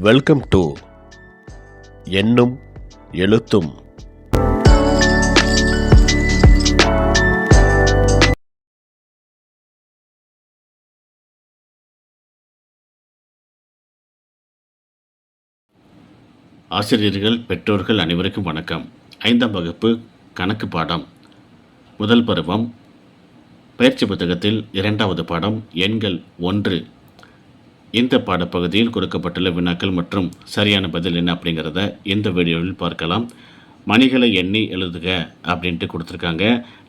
Welcome to எண்ணும் எழுத்தும். ஆசிரியர்கள், பெற்றோர்கள் அனைவருக்கும் வணக்கம். 5ஆம் வகுப்பு கணக்கு பாடம் முதல் பருவம் பயிற்சி புத்தகத்தில் 2வது பாடம் எண்கள் 1. இந்த பாடப்பகுதியில் கொடுக்கப்பட்டுள்ள வினாக்கள் மற்றும் சரியான பதில் என்ன அப்படிங்கிறத இந்த வீடியோவில் பார்க்கலாம். மணிகளை எண்ணி எழுதுக அப்படின்ட்டு கொடுத்துருக்காங்க.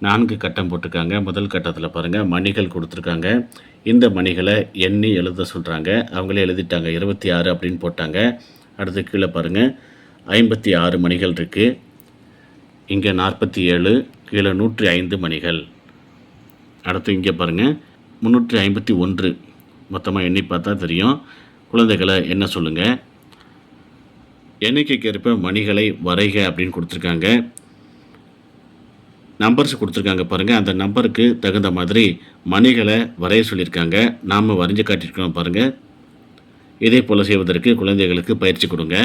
4 கட்டம் போட்டிருக்காங்க. முதல் கட்டத்தில் பாருங்கள், மணிகள் கொடுத்துருக்காங்க. இந்த மணிகளை எண்ணி எழுத சொல்கிறாங்க. அவங்களே எழுதிட்டாங்க. 26 அப்படின்னு போட்டாங்க. அடுத்து கீழே பாருங்கள், 56 மணிகள் இருக்குது. இங்கே 47, கீழே 105 மணிகள். அடுத்து இங்கே பாருங்கள், 351. மொத்தமாக எண்ணி பார்த்தா தெரியும். குழந்தைகளை என்ன சொல்லுங்கள். எண்ணிக்கைக்கு ஏற்ப மணிகளை வரைக அப்படின்னு கொடுத்துருக்காங்க. நம்பர்ஸ் கொடுத்துருக்காங்க பாருங்கள். அந்த நம்பருக்கு தகுந்த மாதிரி மணிகளை வரைய சொல்லியிருக்காங்க. நாம் வரைஞ்சி காட்டியிருக்கோம் பாருங்கள். இதே போல் செய்வதற்கு குழந்தைகளுக்கு பயிற்சி கொடுங்க.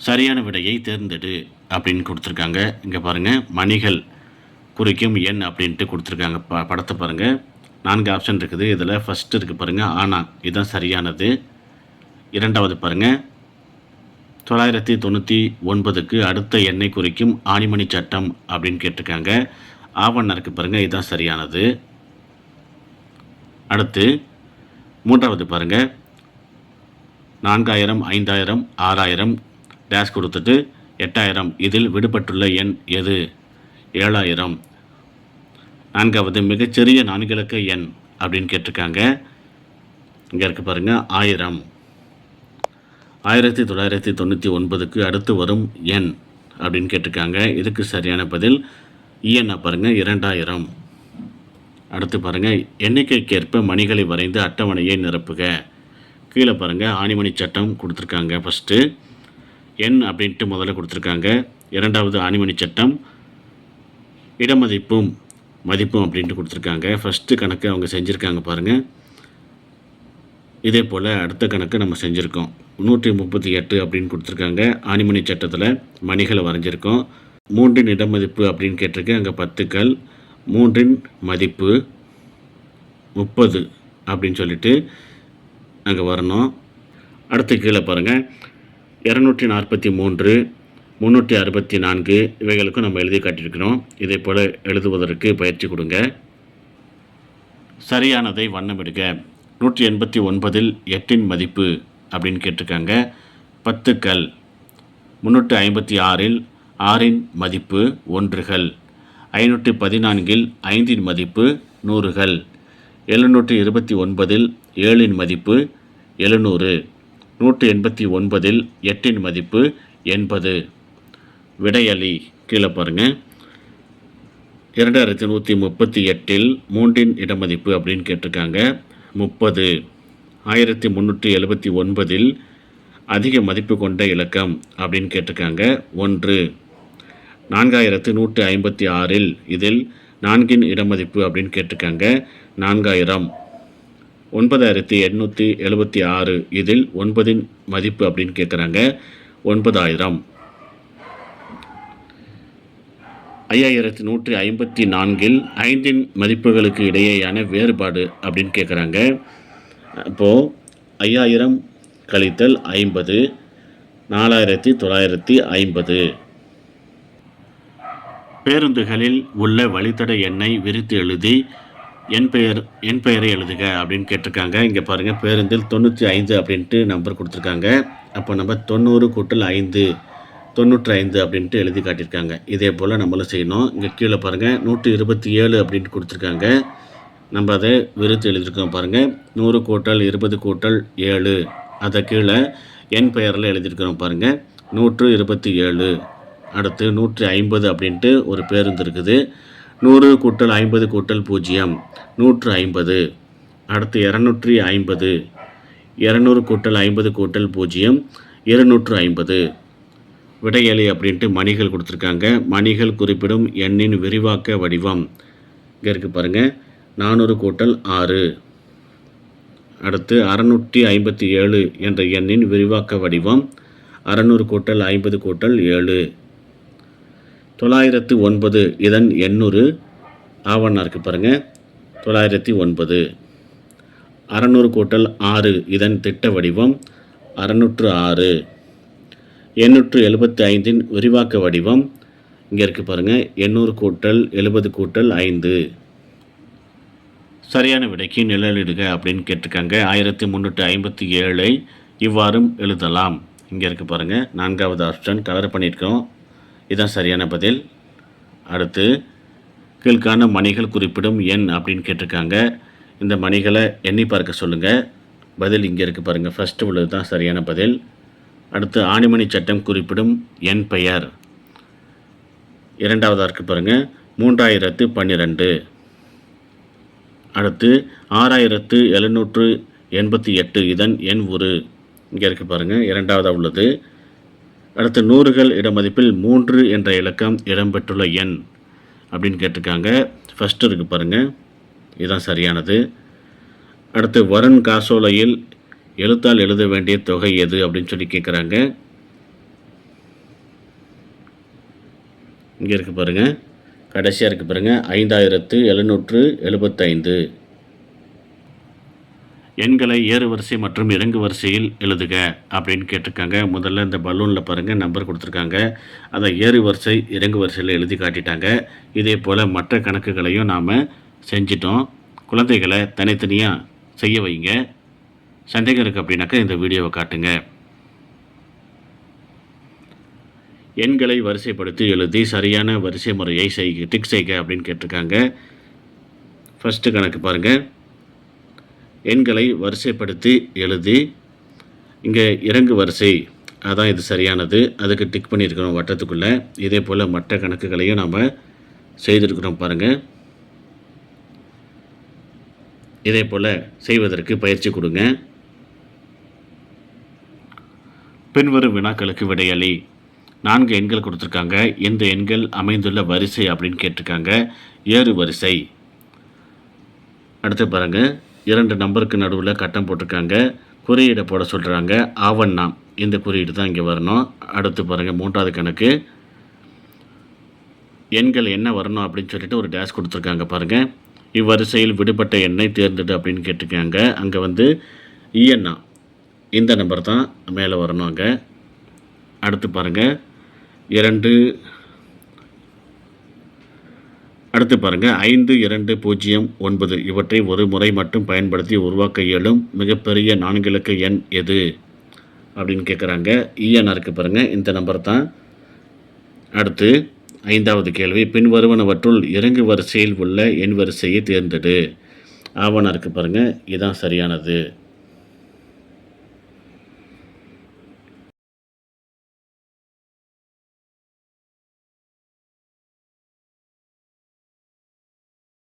சரியான விடையை தேர்ந்தெடு அப்படின்னு கொடுத்துருக்காங்க. இங்கே பாருங்கள், மணிகள் குறிக்கும் எண் அப்படின்ட்டு கொடுத்துருக்காங்க. படத்தை பாருங்கள். 4 ஆப்ஷன் இருக்குது. இதில் ஃபஸ்ட்டு இருக்குது பாருங்கள், ஆனா. இதுதான் சரியானது. 2வது பாருங்கள், 999க்கு அடுத்த எண்ணை குறிக்கும் ஆணிமணி சட்டம் அப்படின்னு கேட்டிருக்காங்க. ஆவணம் இருக்குது பாருங்கள், இதுதான் சரியானது. அடுத்து 3வது பாருங்கள், 4000, 5000, 6000 டேஷ் கொடுத்துட்டு 8000. இதில் விடுபட்டுள்ள எண் எது? 7000. 4வது மிகச்சிறிய 4 இலக்க எண் அப்படின்னு கேட்டிருக்காங்க. இங்கே இருக்குது பாருங்கள், 1000. 1999க்கு அடுத்து வரும் எண் அப்படின்னு கேட்டிருக்காங்க. இதுக்கு சரியான பதில் என்ன பாருங்கள், 2000. அடுத்து பாருங்கள், எண்ணிக்கைக்கேற்ப மணிகளை வரைந்து அட்டவணையை நிரப்புக. கீழே பாருங்கள், ஆணிமணி சட்டம் கொடுத்துருக்காங்க. ஃபஸ்ட்டு எண் அப்படின்ட்டு முதல்ல கொடுத்துருக்காங்க. 2வது ஆணிமணி சட்டம், இடமதிப்பும் மதிப்பும் அப்படின்ட்டு கொடுத்துருக்காங்க. ஃபஸ்ட்டு கணக்கு அவங்க செஞ்சுருக்காங்க பாருங்கள். இதே போல் அடுத்த கணக்கு நம்ம செஞ்சுருக்கோம். 138 அப்படின்னு கொடுத்துருக்காங்க. ஆணிமணி சட்டத்தில் மணிகளை வரைஞ்சிருக்கோம். 3இன் இடமதிப்பு அப்படின்னு கேட்டிருக்கு. அங்கே 10கள். 3இன் மதிப்பு 30 அப்படின்னு சொல்லிட்டு அங்கே வரணும். அடுத்து கீழே பாருங்கள், 243, 364 இவைகளுக்கும் நம்ம எழுதி காட்டியிருக்கிறோம். இதே போல் எழுதுவதற்கு பயிற்சி கொடுங்க. சரியானதை வண்ணமிடுக. 189ல் 8இன் மதிப்பு அப்படின்னு கேட்டிருக்காங்க. 10கள். 356ல் 6இன் மதிப்பு 1கள். 514ல் 5இன் மதிப்பு 100கள். 729ல் 7இன் மதிப்பு 700. 189ல் 8இன் மதிப்பு 80. விடையளி. கீழே பாருங்கள், 2138ல் 3இன் இடமதிப்பு அப்படின்னு கேட்டிருக்காங்க 30. 1379ல் அதிக மதிப்பு கொண்ட இலக்கம் அப்படின்னு கேட்டிருக்காங்க 1. 4156ல் இதில் 4இன் இடமதிப்பு அப்படின்னு கேட்டிருக்காங்க 4000. 9876 இதில் 9இன் மதிப்பு அப்படின்னு கேட்குறாங்க 9000. 5154ல் 5இன் மதிப்புகளுக்கு இடையேயான வேறுபாடு அப்படின்னு கேட்குறாங்க. அப்போது 5000 கழித்தல் 50, 4950. பேருந்துகளில் உள்ள வழித்தட எண்ணை விரித்து எழுதி என் பெயரை எழுதுக அப்படின்னு கேட்டிருக்காங்க. இங்கே பாருங்கள், பேருந்தில் 95 அப்படின்ட்டு நம்பர் கொடுத்துருக்காங்க. அப்போ நம்ம 90 கூட்டல் 5, 95 அப்படின்ட்டு எழுதி காட்டியிருக்காங்க. இதே போல் நம்மளும் செய்யணும். இங்கே கீழே பாருங்கள், 127 அப்படின்ட்டு கொடுத்துருக்காங்க. நம்ம அதை விரித்து எழுதியிருக்கோம் பாருங்கள். 100 கூட்டல் 20 கூட்டல் 7, அதை கீழே என் பெயரில் எழுதியிருக்கிறோம் பாருங்கள், 127. அடுத்து 150 அப்படின்ட்டு ஒரு பேருந்து இருக்குது. 100 கூட்டல் 50 கூட்டல் 0, 150. அடுத்து 250. 200 கூட்டல் 50 கூட்டல் 0, 250. விடையளி அப்படின்ட்டு மணிகள் கொடுத்துருக்காங்க. மணிகள் குறிப்பிடும் எண்ணின் விரிவாக்க வடிவம் இங்கே இருக்குது பாருங்கள். 400 கூட்டல் 6. அடுத்து 657 என்ற எண்ணின் விரிவாக்க வடிவம் 600 கூட்டல் 50 கூட்டல் 7. 909 இதன் 800 ஆவணம் இருக்குது பாருங்கள், 909. 600 கூட்டல் 6 இதன் திட்ட வடிவம் 606. 875 விரிவாக்க வடிவம் இங்கே இருக்குது பாருங்கள், 800 கூட்டல் 70 கூட்டல் 5. சரியான விடைக்கு நிழலிடுக அப்படின்னு கேட்டிருக்காங்க. 1357 இவ்வாறும் எழுதலாம். இங்கே இருக்குது பாருங்கள், 4வது ஆப்ஷன் கலர் பண்ணியிருக்கோம். இதுதான் சரியான பதில். அடுத்து கீழ்காண மணிகள் குறிப்பிடும் எண் அப்படின்னு கேட்டிருக்காங்க. இந்த மணிகளை எண்ணி பார்க்க சொல்லுங்கள். பதில் இங்கே இருக்குது பாருங்கள், ஃபஸ்ட்டு உள்ளது தான் சரியான பதில். அடுத்து ஆணிமணி சட்டம் குறிப்பிடும் எண் பெயர் 2வதாக இருக்குது பாருங்கள், 3012. அடுத்து 6788 இதன் எண் உரு இங்கே இருக்குது பாருங்கள், 2வதாக உள்ளது. அடுத்து 100கள் இடமதிப்பில் 3 என்ற இலக்கம் இடம்பெற்றுள்ள எண் அப்படின்னு கேட்டிருக்காங்க. ஃபஸ்ட்டு இருக்குது பாருங்கள், இதுதான் சரியானது. அடுத்து வருண் காசோலையில் எழுத்தால் எழுத வேண்டிய தொகை எது அப்படின்னு சொல்லி கேட்குறாங்க. இங்கே இருக்குது பாருங்கள், கடைசியாக இருக்குது பாருங்கள், 5775. எண்களை ஏறு வரிசை மற்றும் இறங்கு வரிசையில் எழுதுக அப்படின்னு கேட்டிருக்காங்க. முதல்ல இந்த பலூனில் பாருங்கள் நம்பர் கொடுத்துருக்காங்க, அதை ஏறு வரிசை இறங்கு வரிசையில் எழுதி காட்டிட்டாங்க. இதே போல் மற்ற கணக்குகளையும் நாம் செஞ்சிட்டோம். குழந்தைகளை தனித்தனியாக செய்ய வைங்க. சந்தேகம் இருக்குது அப்படின்னாக்கா இந்த வீடியோவை காட்டுங்க. எண்களை வரிசைப்படுத்தி எழுதி சரியான வரிசை முறையை டிக் செய்க அப்படின்னு கேட்டிருக்காங்க. ஃபஸ்ட்டு கணக்கு பாருங்கள், எண்களை வரிசைப்படுத்தி எழுதி இங்கே இறங்கு வரிசை அதான் இது சரியானது, அதுக்கு டிக் பண்ணியிருக்கிறோம் வட்டத்துக்குள்ளே. இதே போல் மற்ற கணக்குகளையும் நாம் செய்திருக்கிறோம் பாருங்கள். இதே போல் செய்வதற்கு பயிற்சி கொடுங்க. பின்வரும் வினாக்களுக்கு விடையளி. 4 எண்கள் கொடுத்துருக்காங்க. இந்த எண்கள் அமைந்துள்ள வரிசை அப்படின்னு கேட்டிருக்காங்க. ஏறு வரிசை. அடுத்து பாருங்கள், 2 நம்பருக்கு நடுவில் கட்டம் போட்டிருக்காங்க. குறியீடை போட சொல்கிறாங்க. ஆவண்ணா இந்த குறியீடு தான் இங்கே வரணும். அடுத்து பாருங்கள் 3வது கணக்கு, எண்கள் என்ன வரணும் அப்படின்னு சொல்லிட்டு ஒரு டேஷ் கொடுத்துருக்காங்க பாருங்கள். இவ்வரிசையில் விடுபட்ட எண்ணை தேர்ந்தெடு அப்படின்னு கேட்டிருக்காங்க. அங்கே இஎன்ஆ இந்த நம்பர் தான் மேலே வரணும் அங்கே. அடுத்து பாருங்கள் 2. அடுத்து பாருங்கள் 5209 இவற்றை ஒரு முறை மட்டும் பயன்படுத்தி உருவாக்க இயலும் மிகப்பெரிய 4 இலக்க எண் எது அப்படின்னு கேட்குறாங்க. இஎன்ஆர் இருக்குது பாருங்கள், இந்த நம்பர் தான். அடுத்து 5வது கேள்வி, பின்வருவனவற்றுள் இறங்கு வரிசையில் உள்ள எண் வரிசையை தேர்ந்தெடு. ஆவணம் இருக்குது பாருங்கள், இதுதான் சரியானது.